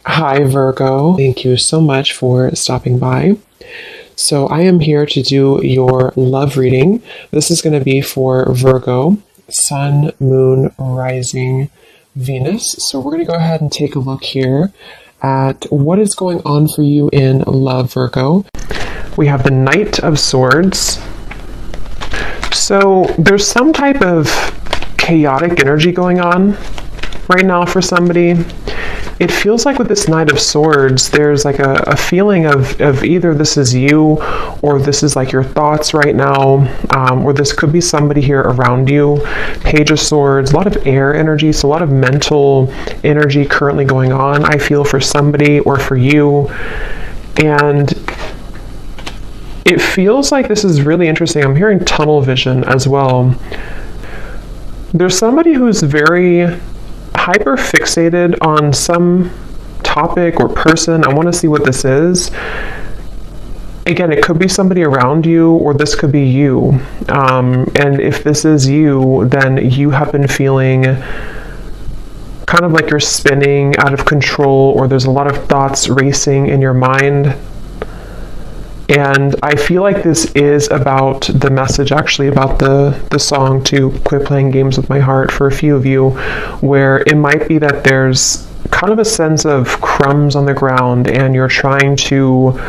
Hi, Virgo. Thank you so much for stopping by. So, I am here to do your love reading. This is going to be for Virgo, Sun, Moon, Rising, Venus. So, we're going to go ahead and take a look here at what is going on for you in love, Virgo. We have the Knight of Swords. So, there's some type of chaotic energy going on right now for somebody. It feels like with this Knight of Swords, there's like a feeling of either this is you or this is like your thoughts right now, or this could be somebody here around you. Page of Swords, a lot of air energy, so a lot of mental energy currently going on, I feel, for somebody or for you. And it feels like this is really interesting. I'm hearing tunnel vision as well. There's somebody who's very hyper fixated on some topic or person. I want to see what this is. Again, it could be somebody around you, or this could be you. And if this is you, then you have been feeling kind of like you're spinning out of control, or there's a lot of thoughts racing in your mind. And I feel like this is about the message, actually, about the song to Quit Playing Games with My Heart for a few of you, where it might be that there's kind of a sense of crumbs on the ground and you're trying to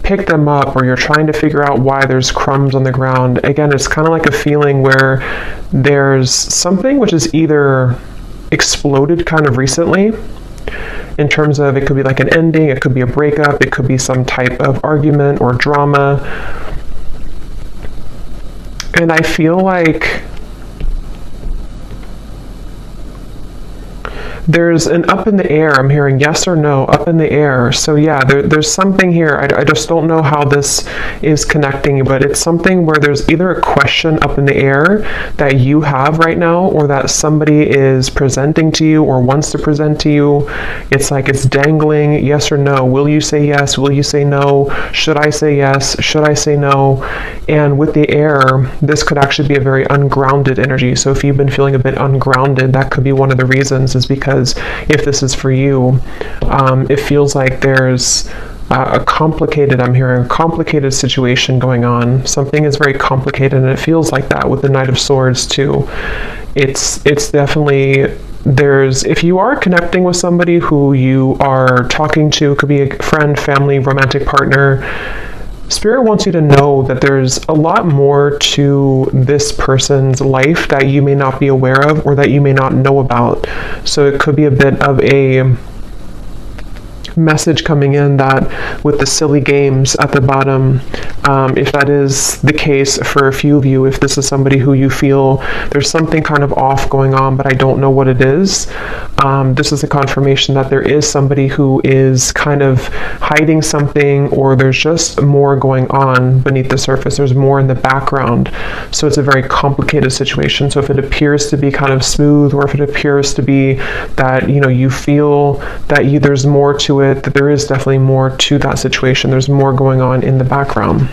pick them up, or you're trying to figure out why there's crumbs on the ground. Again, it's kind of like a feeling where there's something which is either exploded kind of recently, in terms of it could be like an ending, it could be a breakup, it could be some type of argument or drama. And I feel like there's an up in the air. I'm hearing yes or no, up in the air. So yeah, there's something here. I just don't know how this is connecting, but it's something where there's either a question up in the air that you have right now, or that somebody is presenting to you or wants to present to you. It's like it's dangling, yes or no. Will you say yes? Will you say no? Should I say yes? Should I say no? And with the air, this could actually be a very ungrounded energy. So if you've been feeling a bit ungrounded, that could be one of the reasons, is because if this is for you, it feels like there's I'm hearing a complicated situation going on. Something is very complicated, and it feels like that with the Knight of Swords too. It's definitely, if you are connecting with somebody who you are talking to, could be a friend, family, romantic partner, Spirit wants you to know that there's a lot more to this person's life that you may not be aware of, or that you may not know about. So it could be a bit of a message coming in that with the silly games at the bottom, if that is the case for a few of you, if this is somebody who you feel there's something kind of off going on, but I don't know what it is, this is a confirmation that there is somebody who is kind of hiding something, or there's just more going on beneath the surface. There's more in the background. So it's a very complicated situation. So if it appears to be kind of smooth, or if it appears to be that, you feel that there's more to it, that there is definitely more to that situation. There's more going on in the background.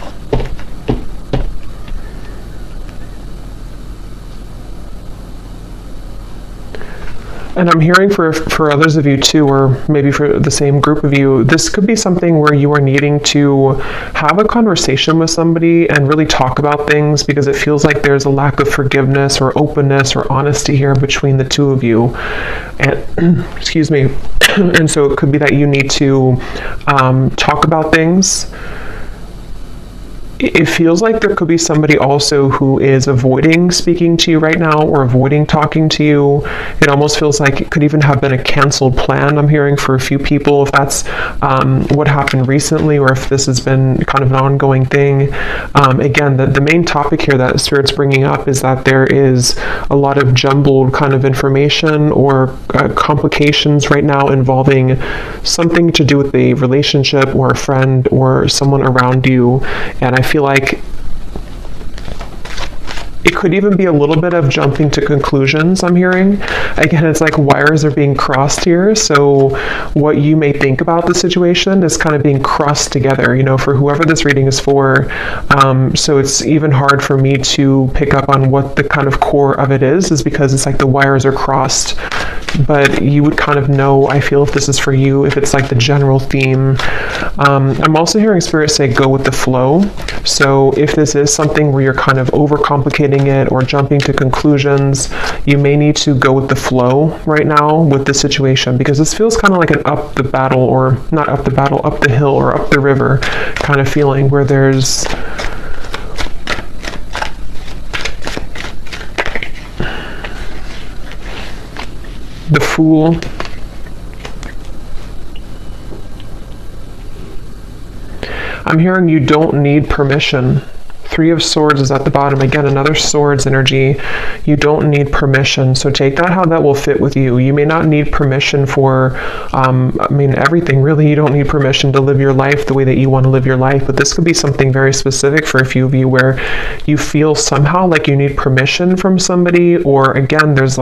And I'm hearing for others of you too, or maybe for the same group of you, this could be something where you are needing to have a conversation with somebody and really talk about things, because it feels like there's a lack of forgiveness or openness or honesty here between the two of you. And excuse me. And so it could be that you need to talk about things. It feels like there could be somebody also who is avoiding speaking to you right now, or avoiding talking to you. It almost feels like it could even have been a canceled plan, I'm hearing, for a few people, if that's what happened recently, or if this has been kind of an ongoing thing. Again, the main topic here that Spirit's bringing up is that there is a lot of jumbled kind of information, or complications right now involving something to do with a relationship, or a friend, or someone around you. And I feel like It could even be a little bit of jumping to conclusions, I'm hearing. Again, it's like wires are being crossed here. So what you may think about the situation is kind of being crossed together, for whoever this reading is for. So it's even hard for me to pick up on what the kind of core of it is because it's like the wires are crossed. But you would kind of know, I feel, if this is for you, if it's like the general theme. I'm also hearing Spirit say go with the flow. So if this is something where you're kind of overcomplicating it or jumping to conclusions, you may need to go with the flow right now with the situation, because this feels kind of like an up the battle, or not up the battle, up the hill or up the river kind of feeling, where there's the Fool. I'm hearing you don't need permission. Three of Swords is at the bottom. Again, another Swords energy. You don't need permission. So take that how that will fit with you. You may not need permission for, everything really. You don't need permission to live your life the way that you want to live your life. But this could be something very specific for a few of you where you feel somehow like you need permission from somebody, or again, there's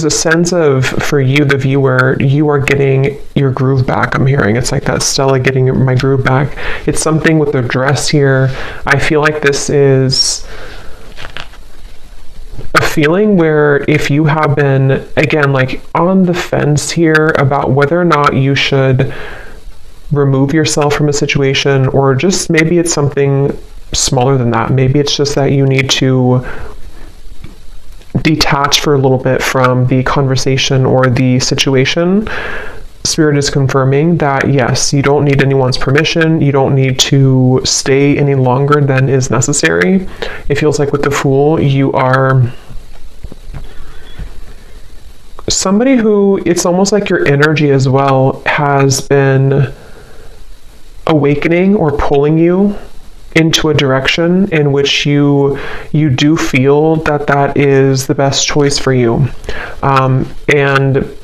a sense of, for you, the viewer, you are getting your groove back. I'm hearing it's like that Stella getting my groove back. It's something with the dress here. I feel like this is a feeling where if you have been, again, like on the fence here about whether or not you should remove yourself from a situation, or just maybe it's something smaller than that. Maybe it's just that you need to detach for a little bit from the conversation or the situation. Spirit is confirming that yes, you don't need anyone's permission. You don't need to stay any longer than is necessary. It feels like with the Fool, you are somebody who, it's almost like your energy as well has been awakening or pulling you into a direction in which you do feel that is the best choice for you. And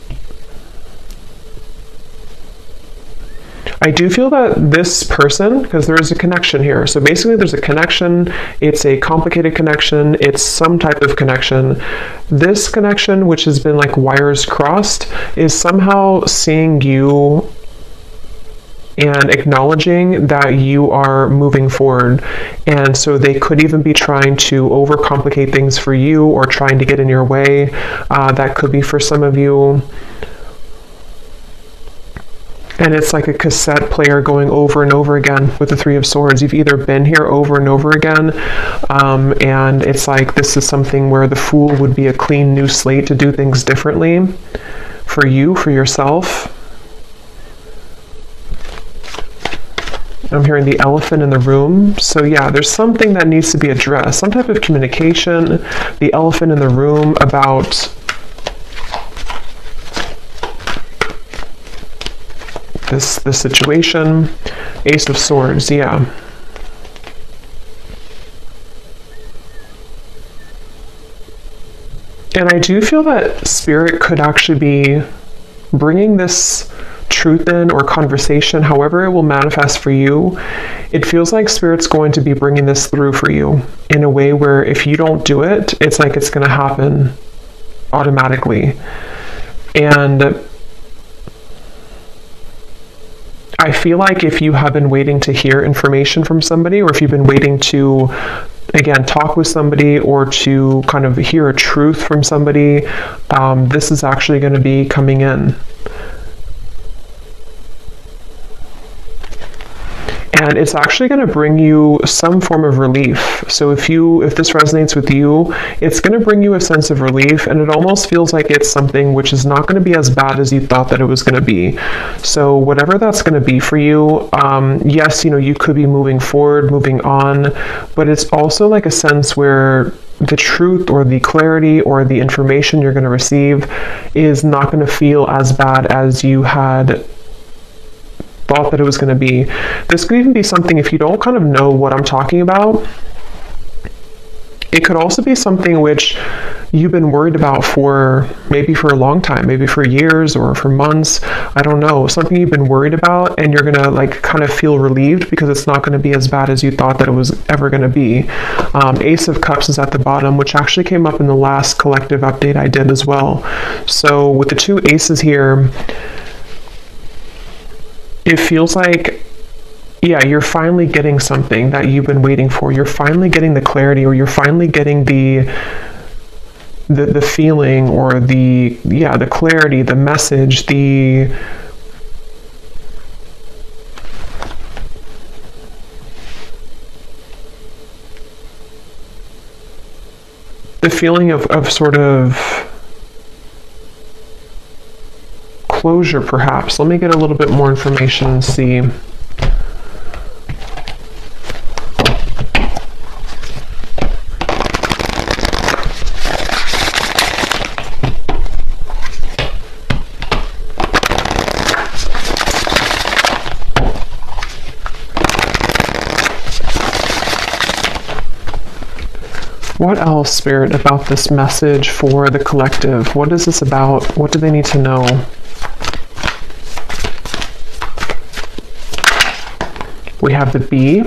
I do feel that this person, because there is a connection here. So basically there's a connection. It's a complicated connection. It's some type of connection. This connection, which has been like wires crossed, is somehow seeing you and acknowledging that you are moving forward. And so they could even be trying to overcomplicate things for you or trying to get in your way. That could be for some of you. And it's like a cassette player going over and over again with the Three of Swords. You've either been here over and over again, and it's like this is something where the Fool would be a clean new slate to do things differently for you, for yourself. I'm hearing the elephant in the room. So yeah, there's something that needs to be addressed, some type of communication. The elephant in the room about this situation. Ace of Swords, yeah. And I do feel that Spirit could actually be bringing this truth in, or conversation, however it will manifest for you. It feels like Spirit's going to be bringing this through for you in a way where if you don't do it, it's like it's going to happen automatically. And I feel like if you have been waiting to hear information from somebody, or if you've been waiting to, again, talk with somebody or to kind of hear a truth from somebody, this is actually going to be coming in. And it's actually going to bring you some form of relief. So if this resonates with you, it's going to bring you a sense of relief, and it almost feels like it's something which is not going to be as bad as you thought that it was going to be. So whatever that's going to be for you, yes, you could be moving forward, moving on, but it's also like a sense where the truth or the clarity or the information you're going to receive is not going to feel as bad as you had thought that it was going to be. This could even be something, if you don't kind of know what I'm talking about, it could also be something which you've been worried about for maybe for a long time, maybe for years or for months. I don't know, something you've been worried about, and you're gonna like kind of feel relieved because it's not going to be as bad as you thought that it was ever going to be. Ace of Cups is at the bottom, which actually came up in the last collective update I did as well. So with the two aces here, it feels like, yeah, you're finally getting something that you've been waiting for. You're finally getting the clarity, or you're finally getting the feeling, or the clarity, the message, the feeling of sort of closure, perhaps. Let me get a little bit more information and see. What else, Spirit, about this message for the collective? What is this about? What do they need to know? We have the Bee.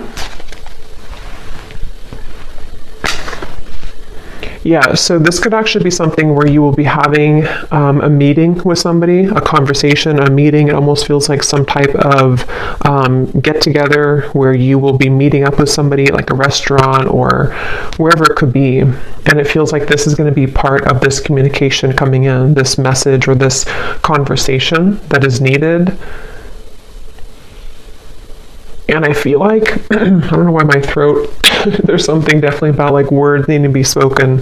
Yeah, so this could actually be something where you will be having a meeting with somebody, a conversation, a meeting. It almost feels like some type of get-together where you will be meeting up with somebody, like a restaurant or wherever it could be. And it feels like this is going to be part of this communication coming in, this message or this conversation that is needed. And I feel like, I don't know why my throat, there's something definitely about like words needing to be spoken.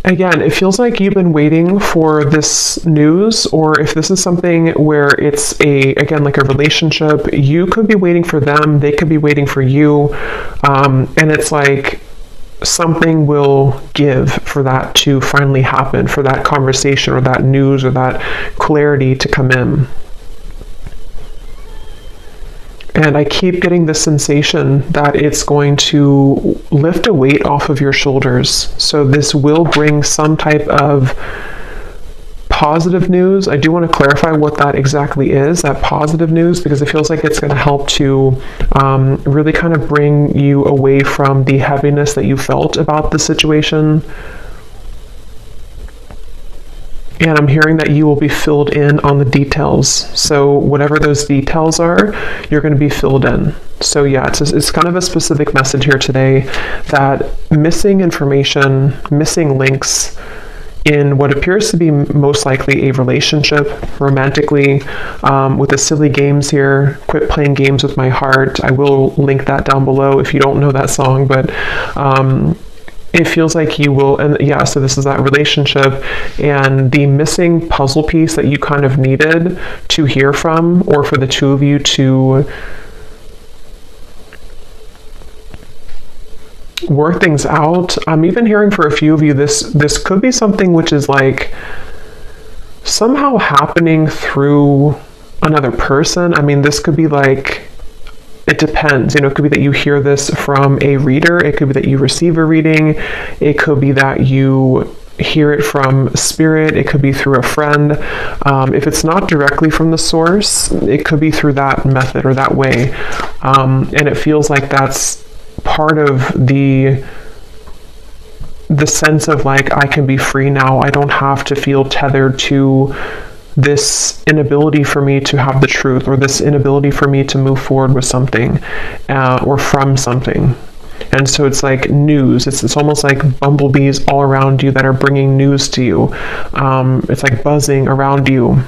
Again, it feels like you've been waiting for this news, or if this is something where it's again, like a relationship, you could be waiting for them, they could be waiting for you. And it's like, something will give for that to finally happen, for that conversation or that news or that clarity to come in. And I keep getting this sensation that it's going to lift a weight off of your shoulders. So this will bring some type of positive news. I do want to clarify what that exactly is, that positive news, because it feels like it's going to help to really kind of bring you away from the heaviness that you felt about the situation. And I'm hearing that you will be filled in on the details. So whatever those details are, you're going to be filled in. So yeah, it's kind of a specific message here today that missing information, missing links, in what appears to be most likely a relationship, romantically, with the silly games here, Quit Playing Games with My Heart. I will link that down below if you don't know that song, but it feels like you will, and yeah, so this is that relationship, and the missing puzzle piece that you kind of needed to hear from, or for the two of you to work things out. I'm even hearing for a few of you, this could be something which is like somehow happening through another person. I mean, this could be like, it depends, it could be that you hear this from a reader, it could be that you receive a reading, it could be that you hear it from spirit, it could be through a friend. If it's not directly from the source, it could be through that method or that way. And it feels like that's part of the sense of like, I can be free now. I don't have to feel tethered to this inability for me to have the truth, or this inability for me to move forward with something, or from something. And so it's like news. It's almost like bumblebees all around you that are bringing news to you. It's like buzzing around you.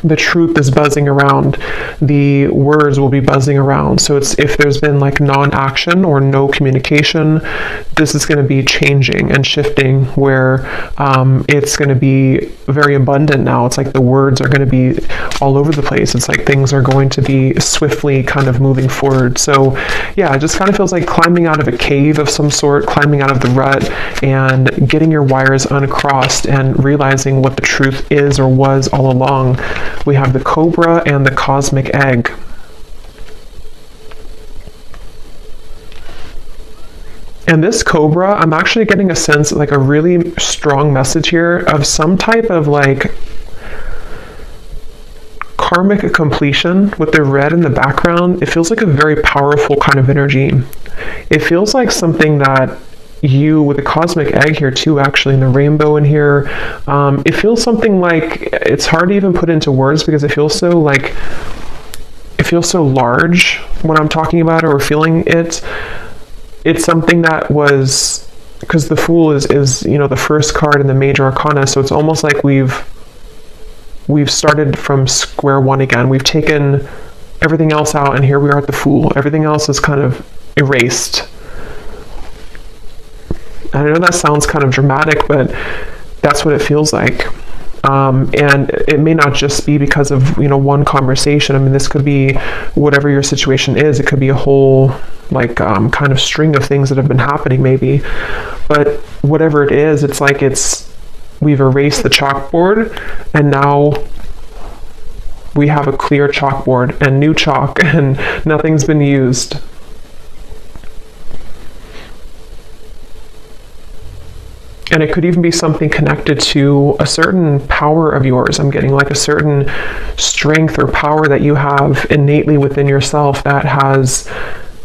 The truth is buzzing around. The words will be buzzing around. So it's, if there's been like non-action or no communication, this is going to be changing and shifting, where it's going to be very abundant now. It's like the words are going to be all over the place. It's like things are going to be swiftly kind of moving forward. So yeah, it just kind of feels like climbing out of a cave of some sort, climbing out of the rut and getting your wires uncrossed and realizing what the truth is or was all along. We have the Cobra and the Cosmic Egg. And this Cobra, I'm actually getting a sense, like a really strong message here of some type of like karmic completion with the red in the background. It feels like a very powerful kind of energy. It feels like something that you, with the Cosmic Egg here too, actually, and the rainbow in here, it feels something like, it's hard to even put into words because it feels so like, it feels so large when I'm talking about it or feeling it. It's something that was, because the Fool is you know, the first card in the major arcana, so it's almost like we've started from square one again. We've taken everything else out, and here we are at the Fool. Everything else is kind of erased. I know that sounds kind of dramatic, but that's what it feels like. And it may not just be because of, you know, one conversation. I mean, this could be whatever your situation is. It could be a whole, like, kind of string of things that have been happening, maybe. But whatever it is, it's like we've erased the chalkboard, and now we have a clear chalkboard and new chalk, and nothing's been used. And it could even be something connected to a certain power of yours. I'm getting like a certain strength or power that you have innately within yourself that has,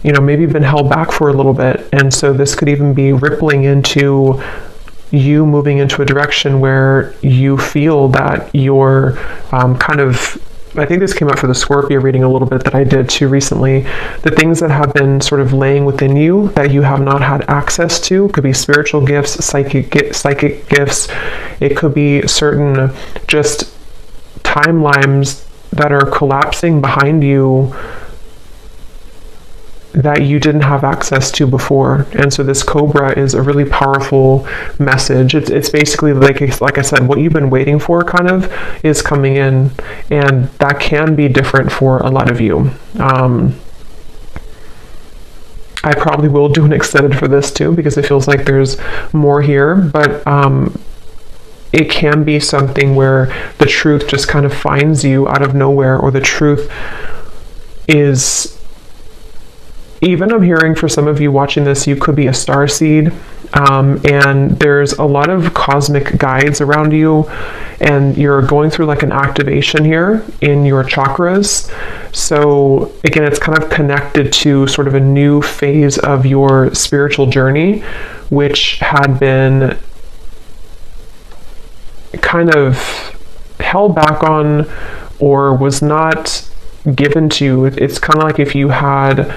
you know, maybe been held back for a little bit. And so this could even be rippling into you moving into a direction where you feel that you're kind of, I think this came up for the Scorpio reading a little bit that I did too recently. The things that have been sort of laying within you that you have not had access to could be spiritual gifts, psychic gifts. It could be certain just timelines that are collapsing behind you that you didn't have access to before. And so this Cobra is a really powerful message. It's basically like I said, what you've been waiting for kind of is coming in, and that can be different for a lot of you. I probably will do an extended for this too, because it feels like there's more here, but it can be something where the truth just kind of finds you out of nowhere, or the truth is, even I'm hearing for some of you watching this, you could be a starseed, and there's a lot of cosmic guides around you, and you're going through like an activation here in your chakras. So again, it's kind of connected to sort of a new phase of your spiritual journey, which had been kind of held back on or was not given to you. It's kind of like if you had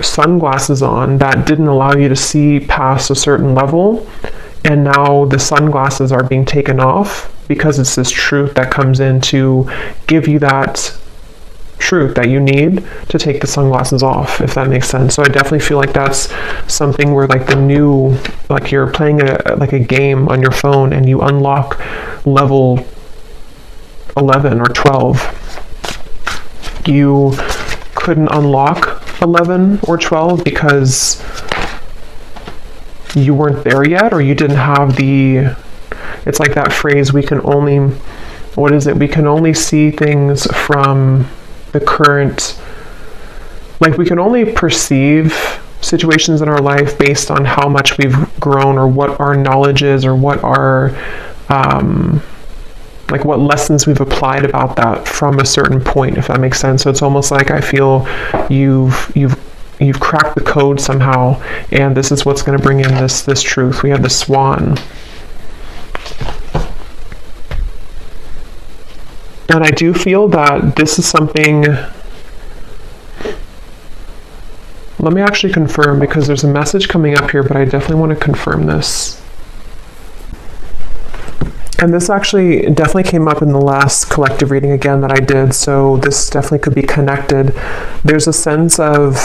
sunglasses on that didn't allow you to see past a certain level, and now the sunglasses are being taken off because it's this truth that comes in to give you that truth that you need to take the sunglasses off, if that makes sense. So I definitely feel like that's something where like the new, like you're playing a game on your phone and you unlock level 11 or 12. You couldn't unlock 11 or 12 because you weren't there yet, or you didn't have it's like that phrase, we can only see things from the current, like we can only perceive situations in our life based on how much we've grown, or what our knowledge is, or what our like what lessons we've applied about that from a certain point, if that makes sense. So it's almost like I feel you've cracked the code somehow, and this is what's going to bring in this truth. We have the Swan. And I do feel that this is something, let me actually confirm, because there's a message coming up here, but I definitely want to confirm this. And this actually definitely came up in the last collective reading again that I did, so this definitely could be connected. There's a sense of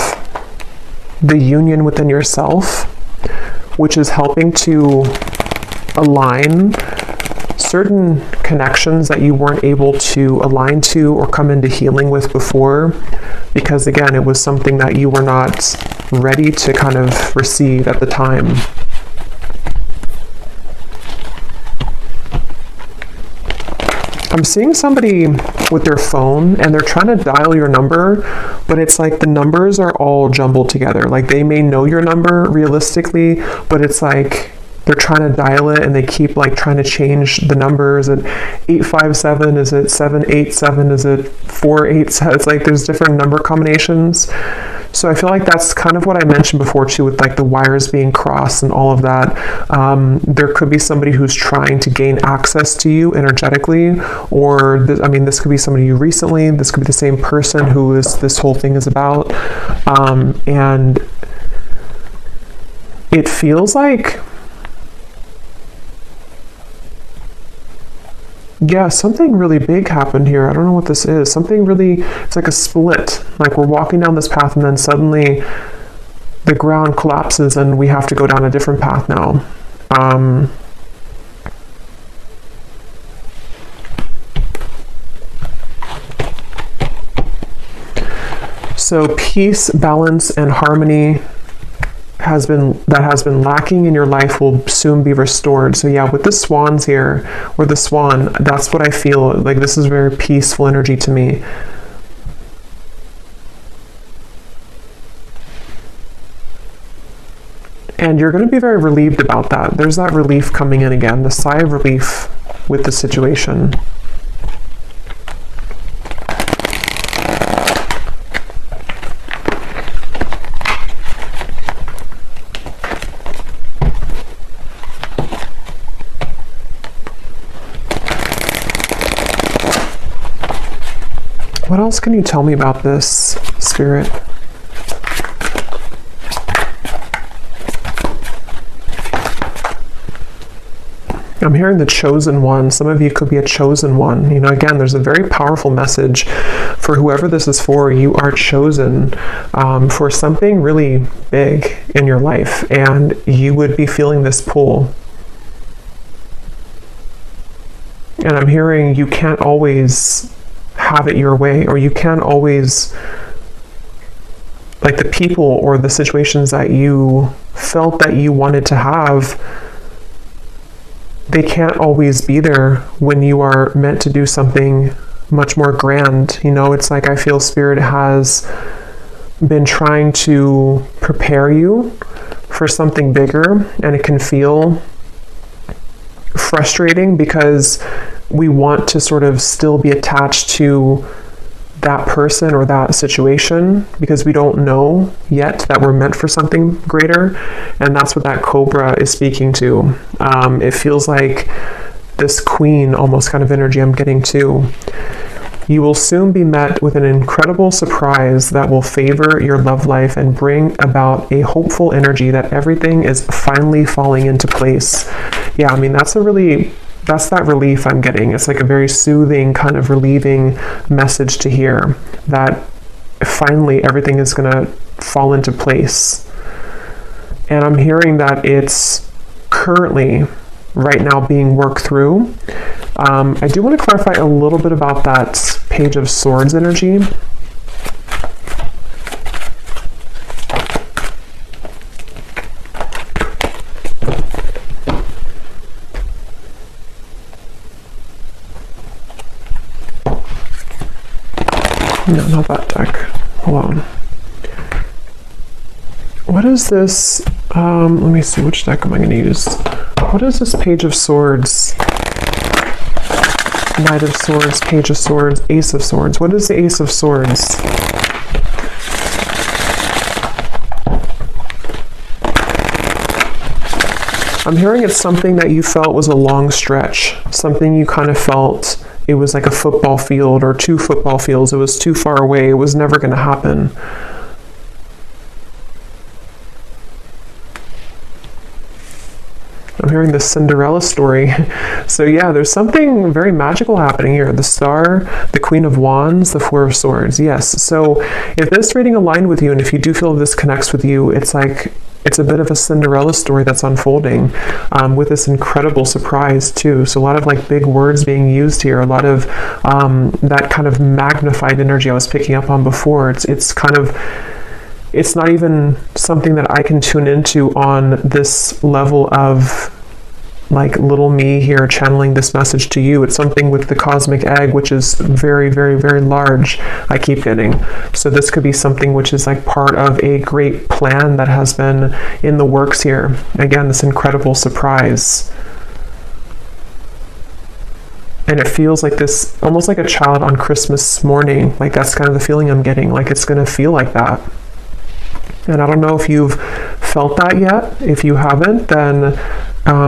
the union within yourself, which is helping to align certain connections that you weren't able to align to or come into healing with before, because again, it was something that you were not ready to kind of receive at the time. I'm seeing somebody with their phone and they're trying to dial your number, but it's like the numbers are all jumbled together. Like they may know your number realistically, but it's like they're trying to dial it and they keep like trying to change the numbers. Is it 857? Is it 787? Is it 487? It's like there's different number combinations. So I feel like that's kind of what I mentioned before too, with like the wires being crossed and all of that. There could be somebody who's trying to gain access to you energetically, or this could be somebody you recently, this could be the same person who this whole thing is about. And it feels like, yeah, something really big happened here. I don't know what this is. Something really, it's like a split. Like we're walking down this path and then suddenly the ground collapses and we have to go down a different path now. So peace, balance, and harmony has been lacking in your life will soon be restored. So yeah, with the swans here, or the swan, that's what I feel like. This is very peaceful energy to me. And you're going to be very relieved about that. There's that relief coming in again, the sigh of relief with the situation. What else can you tell me about this, Spirit? I'm hearing the chosen one. Some of you could be a chosen one. You know, again, there's a very powerful message for whoever this is for. You are chosen for something really big in your life, and you would be feeling this pull. And I'm hearing you can't always have it your way, or you can't always, like the people or the situations that you felt that you wanted to have, they can't always be there when you are meant to do something much more grand. You know, it's like I feel Spirit has been trying to prepare you for something bigger, and it can feel frustrating because we want to sort of still be attached to that person or that situation because we don't know yet that we're meant for something greater. And that's what that cobra is speaking to. It feels like this queen almost kind of energy I'm getting too. You will soon be met with an incredible surprise that will favor your love life and bring about a hopeful energy that everything is finally falling into place. Yeah, I mean, that's that relief I'm getting. It's like a very soothing, kind of relieving message to hear that finally everything is going to fall into place. And I'm hearing that it's currently, right now, being worked through. I do want to clarify a little bit about that Page of Swords energy. No, not that deck. Hold on. What is this? Let me see, which deck am I going to use? What is this Page of Swords? Knight of Swords, Page of Swords, Ace of Swords. What is the Ace of Swords? I'm hearing it's something that you felt was a long stretch. Something you kind of felt it was like a football field or 2 football fields. It was too far away. It was never going to happen. I'm I'm hearing the Cinderella story. So yeah, there's something very magical happening here. The Star, the Queen of Wands, the Four of Swords. Yes. So if this reading aligned with you, and if you do feel this connects with you, it's like, it's a bit of a Cinderella story that's unfolding, with this incredible surprise too. So a lot of like big words being used here, a lot of that kind of magnified energy I was picking up on before. It's kind of, it's not even something that I can tune into on this level of like little me here channeling this message to you. It's something with the cosmic egg, which is very, very, very large, I keep getting. So this could be something which is like part of a great plan that has been in the works here. Again, this incredible surprise. And it feels like this, almost like a child on Christmas morning. Like that's kind of the feeling I'm getting. Like it's going to feel like that. And I don't know if you've felt that yet. If you haven't, then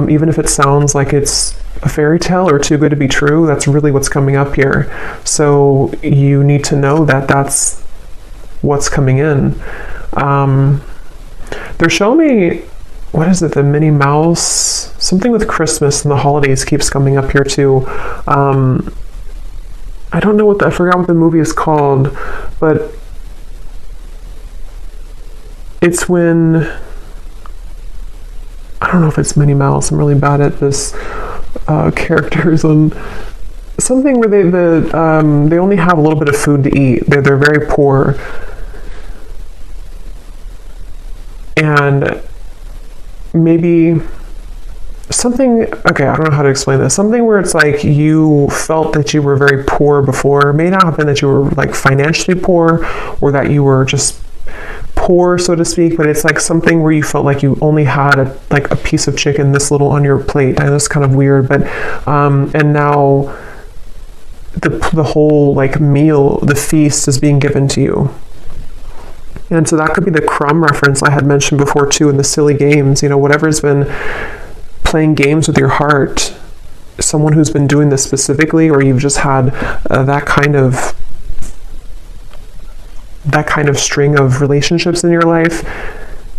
even if it sounds like it's a fairy tale or too good to be true, that's really what's coming up here. So you need to know that that's what's coming in. They're showing me, what is it, the Minnie Mouse? Something with Christmas and the holidays keeps coming up here too. I don't know I forgot what the movie is called, but it's when, I don't know if it's Minnie Mouse. I'm really bad at this characters on something where they only have a little bit of food to eat. They're very poor, and maybe something. Okay, I don't know how to explain this. Something where it's like you felt that you were very poor before. It may not have been that you were like financially poor, or that you were just poor, so to speak, but it's like something where you felt like you only had a piece of chicken this little on your plate. I know it's kind of weird, but and now the whole like meal, the feast is being given to you. And so that could be the crumb reference I had mentioned before too, in the silly games, whatever's been playing games with your heart, someone who's been doing this specifically, or you've just had that kind of string of relationships in your life,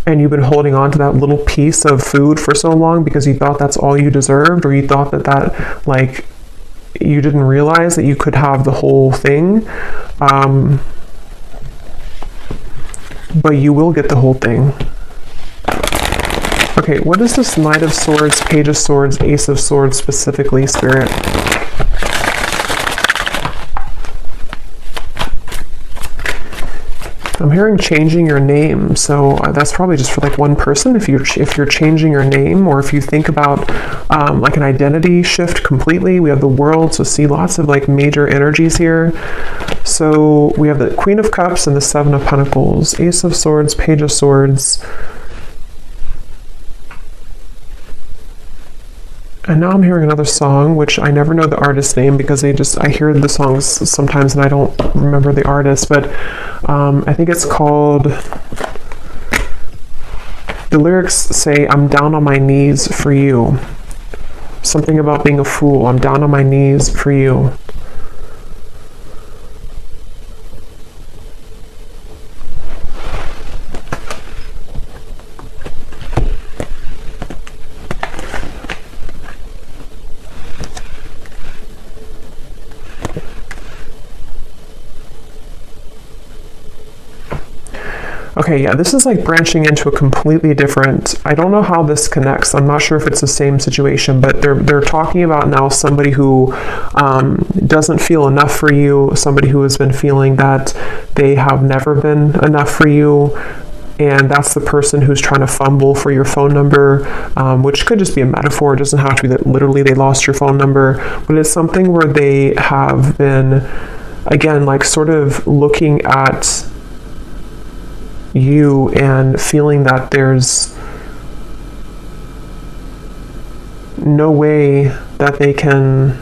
and you've been holding on to that little piece of food for so long because you thought that's all you deserved, or you thought that like you didn't realize that you could have the whole thing, but you will get the whole thing. Okay, what is this Knight of Swords, Page of Swords, Ace of Swords specifically, Spirit? I'm hearing changing your name, so that's probably just for like one person. If you're changing your name, or if you think about like an identity shift completely. We have the World, so see lots of like major energies here. So we have the Queen of Cups and the Seven of Pentacles, Ace of Swords, Page of Swords. And now I'm hearing another song, which I never know the artist's name because I hear the songs sometimes and I don't remember the artist, but I think it's called, the lyrics say, "I'm down on my knees for you." Something about being a fool. I'm down on my knees for you. Okay, yeah, this is like branching into a completely different, I don't know how this connects. I'm not sure if it's the same situation, but they're talking about now somebody who doesn't feel enough for you, somebody who has been feeling that they have never been enough for you, and that's the person who's trying to fumble for your phone number, which could just be a metaphor. It doesn't have to be that literally they lost your phone number, but it's something where they have been, again, like sort of looking at you and feeling that there's no way that they can.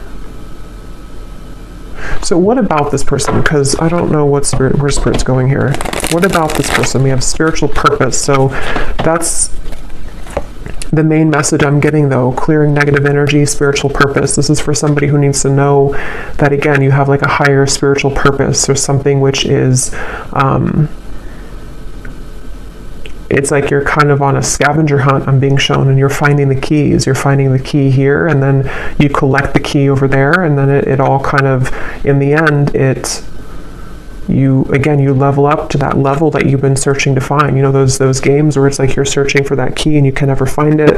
So what about this person? Because I don't know where Spirit's going here. What about this person? We have spiritual purpose. So that's the main message I'm getting, though. Clearing negative energy, spiritual purpose. This is for somebody who needs to know that, again, you have like a higher spiritual purpose, or something which is it's like you're kind of on a scavenger hunt, I'm being shown, and you're finding the keys. You're finding the key here, and then you collect the key over there, and then it all kind of, in the end, you level up to that level that you've been searching to find. You know, those games where it's like you're searching for that key and you can never find it.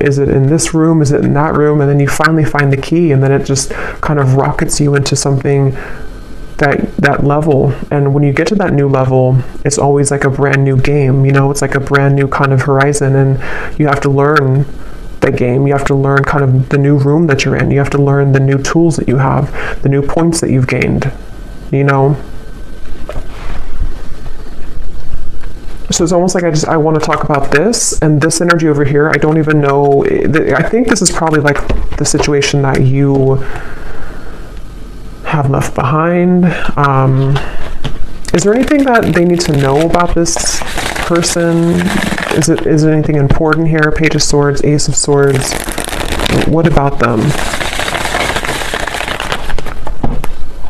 Is it in this room? Is it in that room? And then you finally find the key, and then it just kind of rockets you into something, that level. And when you get to that new level, it's always like a brand new game. You know, it's like a brand new kind of horizon, and you have to learn the game. You have to learn kind of the new room that you're in. You have to learn the new tools that you have, the new points that you've gained, you know. So it's almost like I want to talk about this and this energy over here. I don't even know. I think this is probably like the situation that you have left behind. Is there anything that they need to know about this person? Is it anything important here? Page of Swords, Ace of Swords. What about them?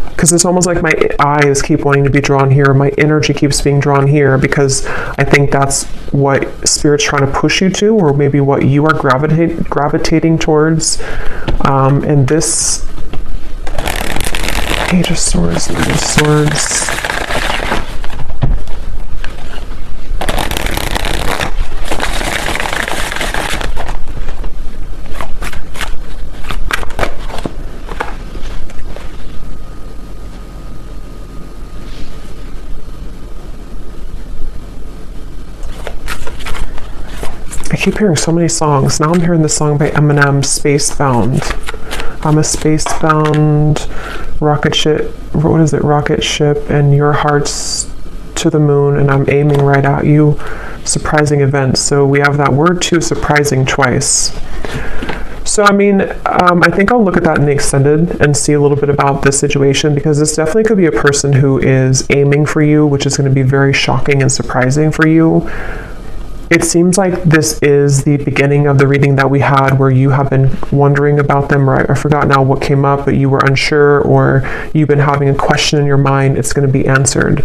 Because it's almost like my eyes keep wanting to be drawn here. My energy keeps being drawn here, because I think that's what Spirit's trying to push you to, or maybe what you are gravitating towards. And this Page of Swords, Knight of Swords. I keep hearing so many songs. Now I'm hearing this song by Eminem, Spacebound. I'm a spacebound rocket ship. What is it? Rocket ship, and your heart's to the moon, and I'm aiming right at you. Surprising events. So we have that word too, surprising, twice. So, I mean, I think I'll look at that in the extended and see a little bit about this situation, because this definitely could be a person who is aiming for you, which is going to be very shocking and surprising for you. It seems like this is the beginning of the reading that we had, where you have been wondering about them, or I forgot now what came up, but you were unsure, or you've been having a question in your mind. It's going to be answered.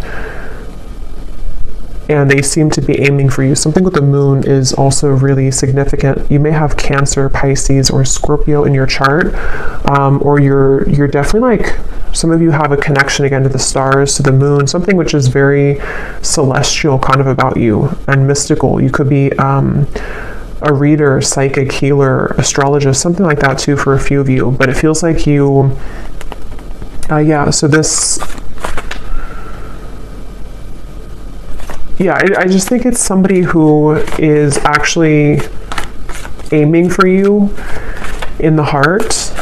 And they seem to be aiming for you. Something with the moon is also really significant. You may have Cancer, Pisces, or Scorpio in your chart, or you're definitely like, some of you have a connection again to the stars, to the moon, something which is very celestial kind of about you and mystical. You could be a reader, psychic, healer, astrologist, something like that too for a few of you. But it feels like you, so this, I just think it's somebody who is actually aiming for you in the heart,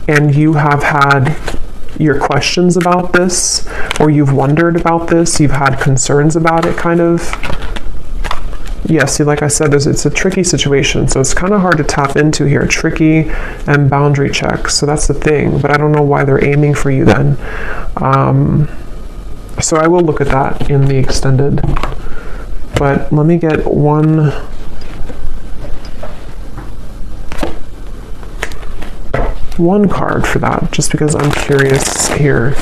and you have had your questions about this, or you've wondered about this, you've had concerns about it, kind of. Yeah, see, like I said, it's a tricky situation, so it's kind of hard to tap into here. Tricky and boundary checks, so that's the thing, but I don't know why they're aiming for you then. So I will look at that in the extended, but let me get one card for that, just because I'm curious here,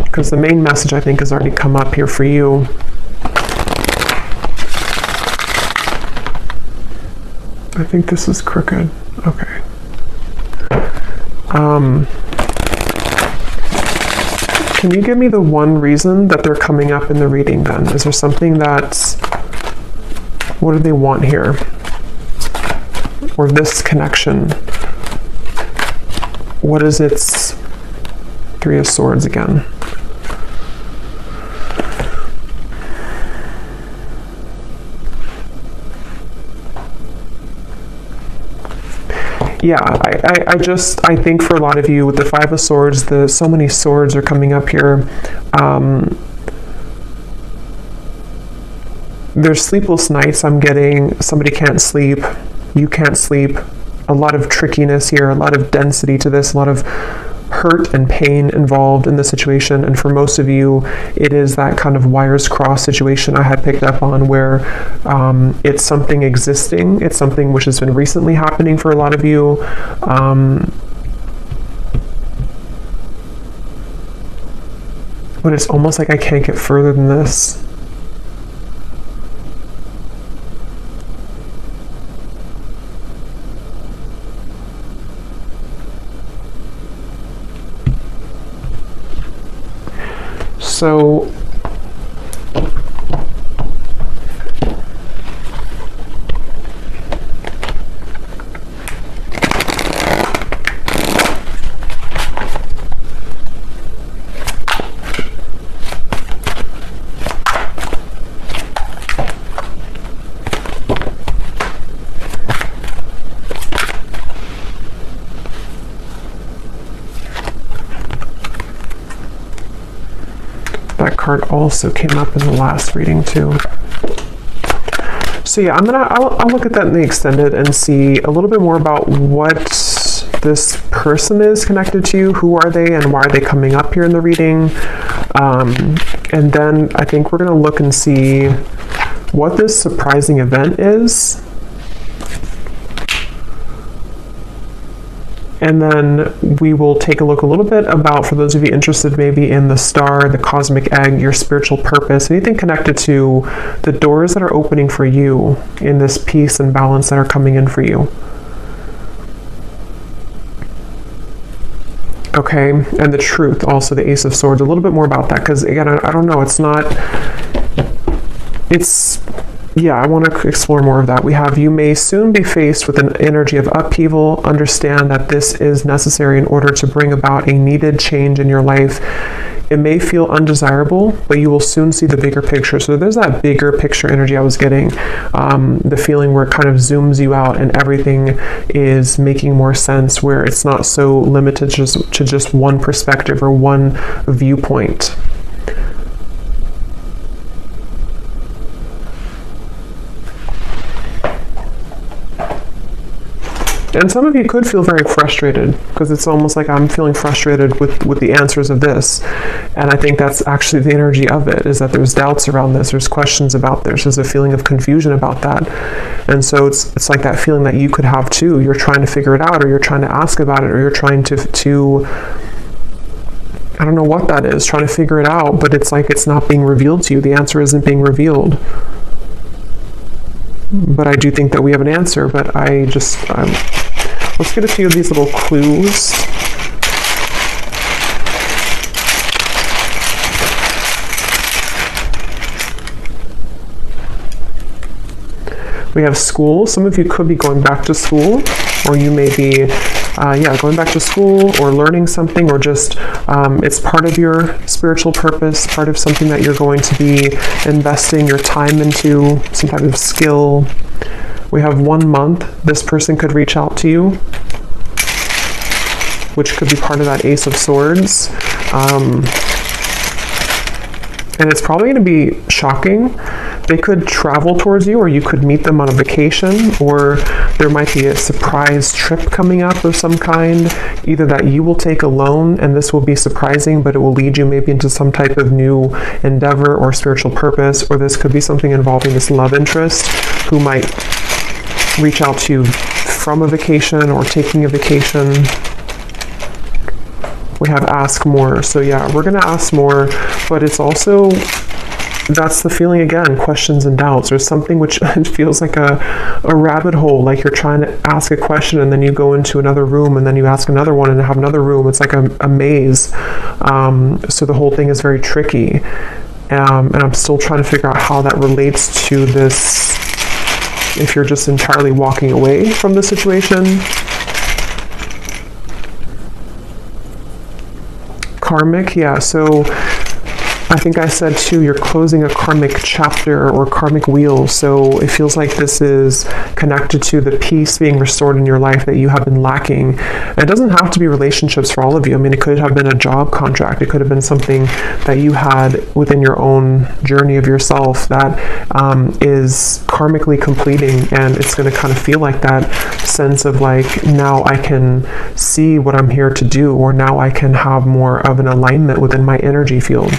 because the main message I think has already come up here for you. I think this is crooked. Okay. Can you give me the one reason that they're coming up in the reading then? Is there something that's, what do they want here? Or this connection? What is its Three of Swords again? Yeah, I think for a lot of you with the Five of Swords, so many swords are coming up here. There's sleepless nights. I'm getting somebody can't sleep, you can't sleep. A lot of trickiness here, a lot of density to this, a lot of hurt and pain involved in the situation. And for most of you, it is that kind of wires crossed situation I had picked up on, where it's something existing, it's something which has been recently happening for a lot of you. But it's almost like I can't get further than this. So that card also came up in the last reading too. So yeah, I'll look at that in the extended and see a little bit more about what this person is connected to you, who are they, and why are they coming up here in the reading. And then I think we're going to look and see what this surprising event is. And then we will take a look a little bit about, for those of you interested maybe in the star, the cosmic egg, your spiritual purpose, anything connected to the doors that are opening for you in this peace and balance that are coming in for you. Okay, and the truth, also the Ace of Swords, a little bit more about that, because again, I don't know, yeah, I want to explore more of that. We have, you may soon be faced with an energy of upheaval. Understand that this is necessary in order to bring about a needed change in your life. It may feel undesirable, but you will soon see the bigger picture. So there's that bigger picture energy I was getting, the feeling where it kind of zooms you out and everything is making more sense, where it's not so limited to just one perspective or one viewpoint. And some of you could feel very frustrated, because it's almost like I'm feeling frustrated with the answers of this. And I think that's actually the energy of it, is that there's doubts around this, there's questions about this, there's a feeling of confusion about that. And so it's like that feeling that you could have too. You're trying to figure it out, or you're trying to ask about it, or you're trying to I don't know what that is, trying to figure it out, but it's like it's not being revealed to you. The answer isn't being revealed. But I do think that we have an answer, but let's get a few of these little clues. We have school. Some of you could be going back to school, or you may be going back to school or learning something, or just it's part of your spiritual purpose, part of something that you're going to be investing your time into, some type of skill. We have 1 month. This person could reach out to you, which could be part of that Ace of Swords. And it's probably going to be shocking. They could travel towards you, or you could meet them on a vacation, or there might be a surprise trip coming up of some kind, either that you will take alone, and this will be surprising, but it will lead you maybe into some type of new endeavor or spiritual purpose, or this could be something involving this love interest who might reach out to you from a vacation or taking a vacation. We have ask more. So yeah, we're going to ask more, but it's also, that's the feeling again, questions and doubts. There's something which feels like a rabbit hole, like you're trying to ask a question and then you go into another room and then you ask another one and have another room. It's like a maze. So the whole thing is very tricky. And I'm still trying to figure out how that relates to this, if you're just entirely walking away from the situation. Karmic, yeah, so I think I said too, you're closing a karmic chapter or karmic wheel, so it feels like this is connected to the peace being restored in your life that you have been lacking. And it doesn't have to be relationships for all of you. I mean, it could have been a job contract. It could have been something that you had within your own journey of yourself that is karmically completing, and it's going to kind of feel like that sense of like, now I can see what I'm here to do, or now I can have more of an alignment within my energy field.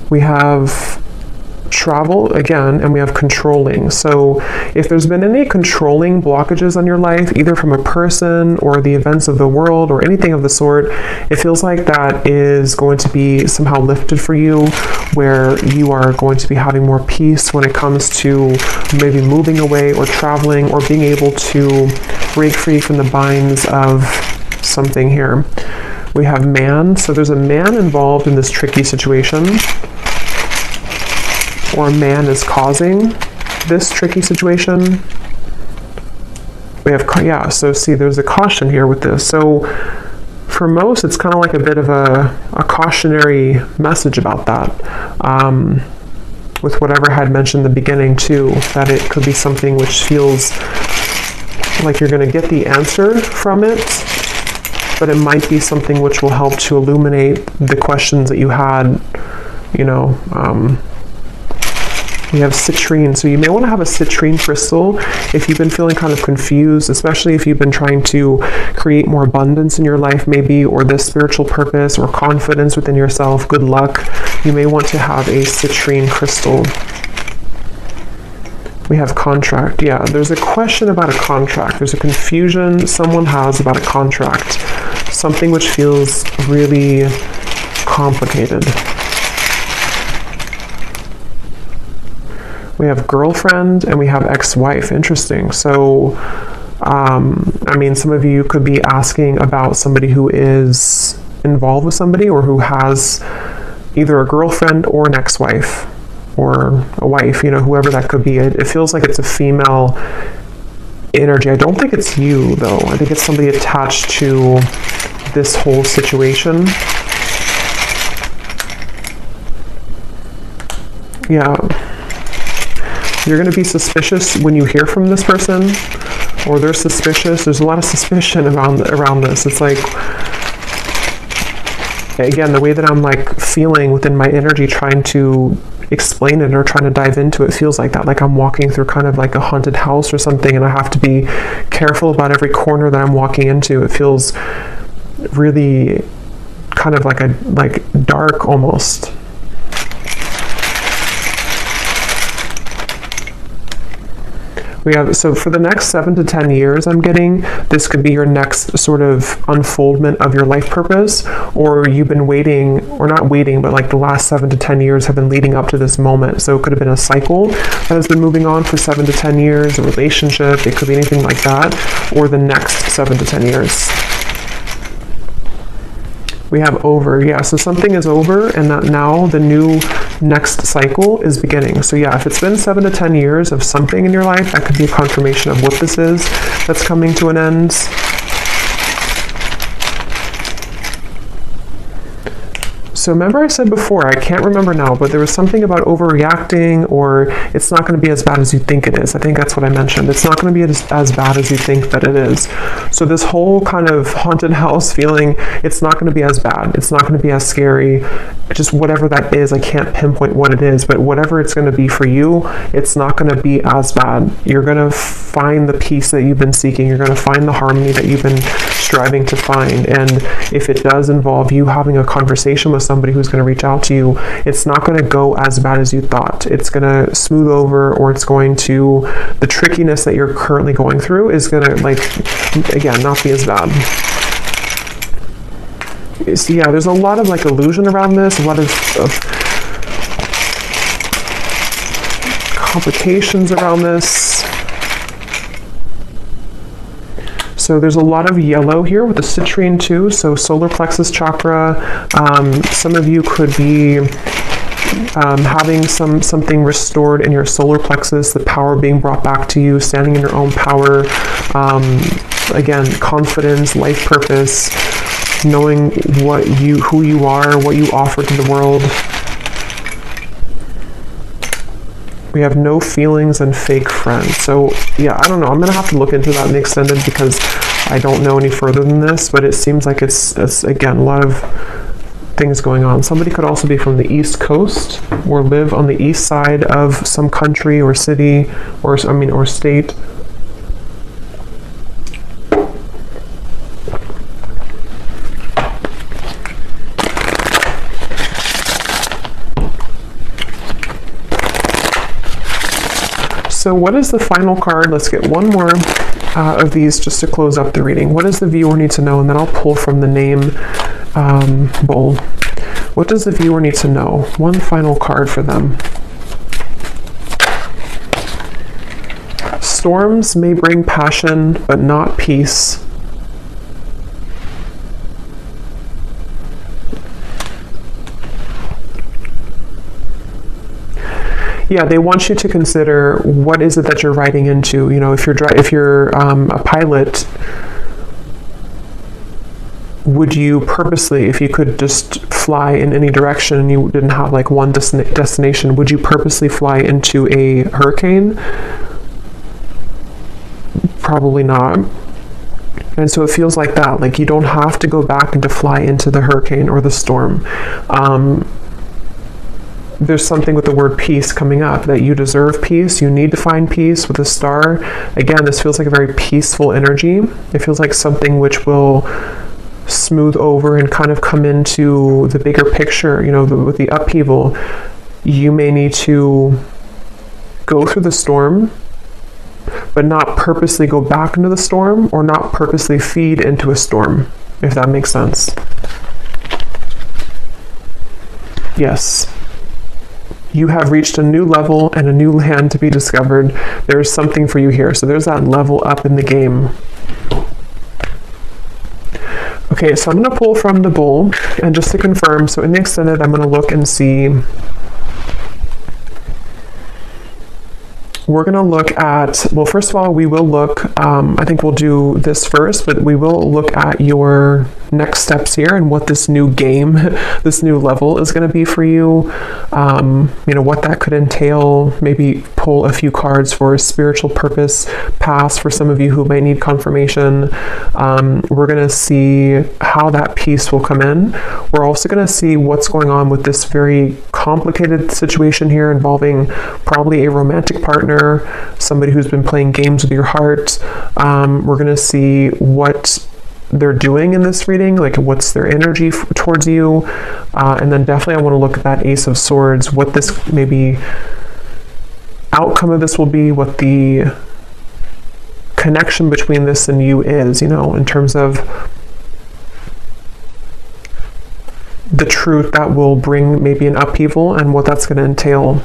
We have travel again, and we have controlling. So if there's been any controlling blockages on your life, either from a person or the events of the world or anything of the sort, it feels like that is going to be somehow lifted for you, where you are going to be having more peace when it comes to maybe moving away or traveling, or being able to break free from the binds of something here. We have man, so there's a man involved in this tricky situation, or a man is causing this tricky situation. We have, yeah, so see, there's a caution here with this. So for most, it's kind of like a bit of a cautionary message about that. With whatever I had mentioned in the beginning too, that it could be something which feels like you're going to get the answer from it, but it might be something which will help to illuminate the questions that you had, you know. We have citrine, so you may want to have a citrine crystal if you've been feeling kind of confused, especially if you've been trying to create more abundance in your life maybe, or this spiritual purpose or confidence within yourself, good luck. You may want to have a citrine crystal. We have contract. Yeah, there's a question about a contract. There's a confusion someone has about a contract, something which feels really complicated. We have girlfriend and we have ex-wife. Interesting. So, I mean, some of you could be asking about somebody who is involved with somebody, or who has either a girlfriend or an ex-wife, or a wife, you know, whoever that could be. It feels like it's a female energy. I don't think it's you, though. I think it's somebody attached to this whole situation. Yeah. You're going to be suspicious when you hear from this person, or they're suspicious. There's a lot of suspicion around this. It's like, again, the way that I'm like feeling within my energy, trying to explain it or trying to dive into it, feels like that. Like I'm walking through kind of like a haunted house or something, and I have to be careful about every corner that I'm walking into. It feels really kind of like dark almost. We have, so for the next 7 to 10 years, I'm getting, this could be your next sort of unfoldment of your life purpose, or you've been waiting, or not waiting, but like the last 7 to 10 years have been leading up to this moment. So it could have been a cycle that has been moving on for 7 to 10 years, a relationship, it could be anything like that, or the next 7 to 10 years. We have over, yeah, so something is over, and that now the new next cycle is beginning. So yeah, if it's been 7 to 10 years of something in your life, that could be a confirmation of what this is that's coming to an end. So remember I said before, I can't remember now, but there was something about overreacting, or it's not going to be as bad as you think it is. I think that's what I mentioned. It's not going to be as bad as you think that it is. So this whole kind of haunted house feeling, it's not going to be as bad. It's not going to be as scary. Just whatever that is, I can't pinpoint what it is, but whatever it's going to be for you, it's not going to be as bad. You're going to find the peace that you've been seeking. You're going to find the harmony that you've been striving to find. And if it does involve you having a conversation with somebody who's going to reach out to you, it's not going to go as bad as you thought. It's going to smooth over, or it's going to, the trickiness that you're currently going through is going to, like, again, not be as bad. So yeah, there's a lot of like illusion around this, a lot of complications around this. So there's a lot of yellow here with the citrine too, so solar plexus chakra. Some of you could be having something restored in your solar plexus, the power being brought back to you, standing in your own power. Again, confidence, life purpose, knowing who you are, what you offer to the world. We have no feelings and fake friends. So yeah, I don't know. I'm going to have to look into that in the extended, because I don't know any further than this, but it seems like it's again, a lot of things going on. Somebody could also be from the East Coast, or live on the east side of some country or city, or state. So what is the final card? Let's get one more of these just to close up the reading. What does the viewer need to know? And then I'll pull from the name bowl. What does the viewer need to know? One final card for them. Storms may bring passion, but not peace. Yeah, they want you to consider what is it that you're riding into. You know, if you're a pilot, would you purposely, if you could just fly in any direction and you didn't have like one destination, would you purposely fly into a hurricane? Probably not. And so it feels like that. Like you don't have to go back and to fly into the hurricane or the storm. There's something with the word peace coming up, that you deserve peace. You need to find peace with a star. Again, this feels like a very peaceful energy. It feels like something which will smooth over and kind of come into the bigger picture. You know, with the upheaval, you may need to go through the storm, but not purposely go back into the storm or not purposely feed into a storm, if that makes sense. Yes. You have reached a new level and a new land to be discovered. There's something for you here. So there's that level up in the game. Okay, so I'm going to pull from the Bull, and just to confirm, so in the extended, I'm going to look and see. We're going to look at, well, first of all, we will look, I think we'll do this first, but we will look at your next steps here and what this new game, this new level is going to be for you. You know, what that could entail. Maybe pull a few cards for spiritual purpose pass for some of you who might need confirmation. We're going to see how that peace will come in. We're also going to see what's going on with this very complicated situation here involving probably a romantic partner, somebody who's been playing games with your heart. We're going to see what they're doing in this reading, like what's their energy towards you, and then definitely I want to look at that Ace of Swords, what this maybe outcome of this will be, what the connection between this and you is, you know, in terms of the truth that will bring maybe an upheaval and what that's going to entail.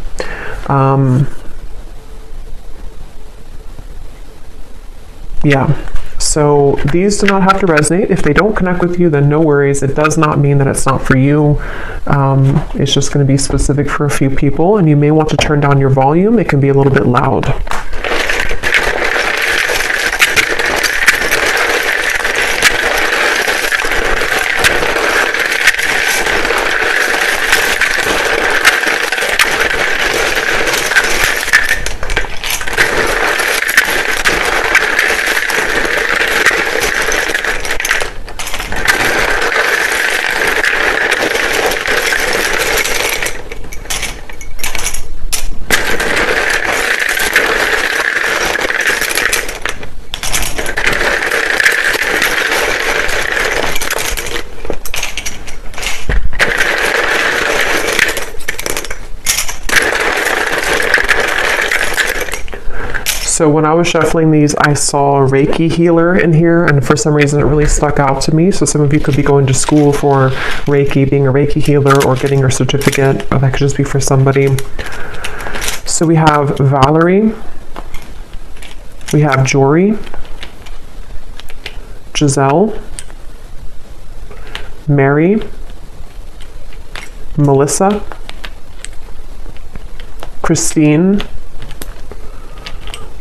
Yeah. So these do not have to resonate. If they don't connect with you, then no worries. It does not mean that it's not for you. It's just going to be specific for a few people, and you may want to turn down your volume. It can be a little bit loud. So when I was shuffling these, I saw a Reiki healer in here, and for some reason it really stuck out to me. So some of you could be going to school for Reiki, being a Reiki healer, or getting your certificate, or that could just be for somebody. So we have Valerie, we have Jory, Giselle, Mary, Melissa, Christine,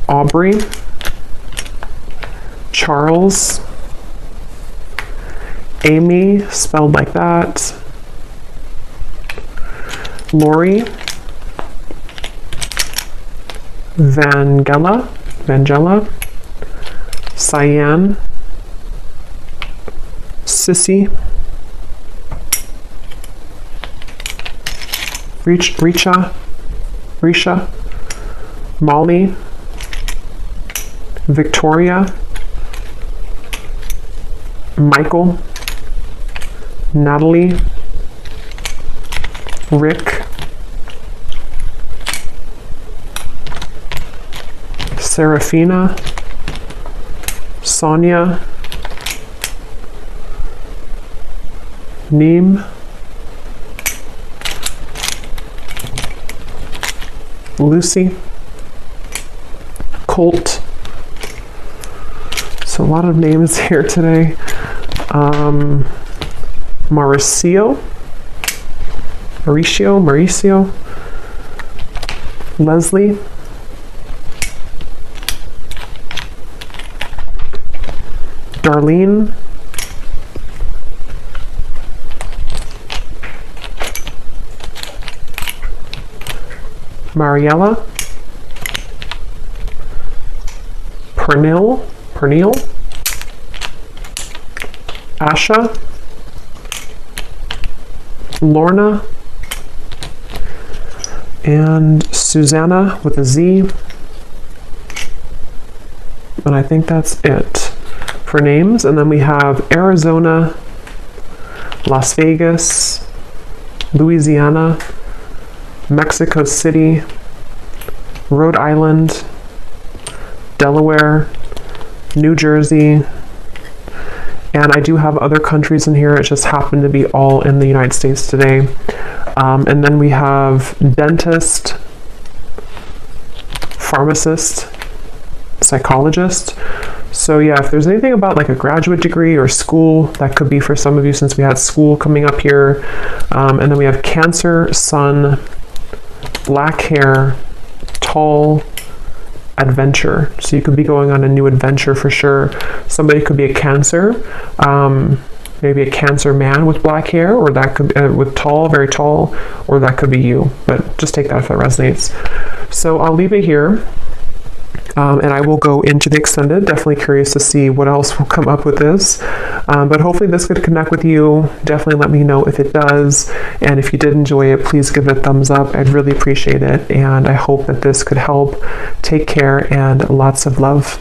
Aubrey, Charles, Amy, spelled like that, Lori, Vangela, Cyan, Sissy, Risha, Molly, Victoria, Michael, Natalie, Rick, Serafina, Sonia, Neem, Lucy, Colt. So a lot of names here today. Mauricio, Leslie, Darlene, Mariella, Pernil, Asha, Lorna, and Susanna with a Z. And I think that's it for names. And then we have Arizona, Las Vegas, Louisiana, Mexico City, Rhode Island, Delaware, New Jersey, and I do have other countries in here. It just happened to be all in the United States today. And then we have dentist, pharmacist, psychologist. So yeah, if there's anything about like a graduate degree or school, that could be for some of you since we had school coming up here. And then we have Cancer, Sun, black hair, tall, adventure. So you could be going on a new adventure for sure. Somebody could be a Cancer, maybe a Cancer man with black hair, or that could with tall, very tall, or that could be you. But just take that if that resonates. So I'll leave it here. And I will go into the extended. Definitely curious to see what else will come up with this. But hopefully this could connect with you. Definitely let me know if it does. And if you did enjoy it, please give it a thumbs up. I'd really appreciate it. And I hope that this could help. Take care and lots of love.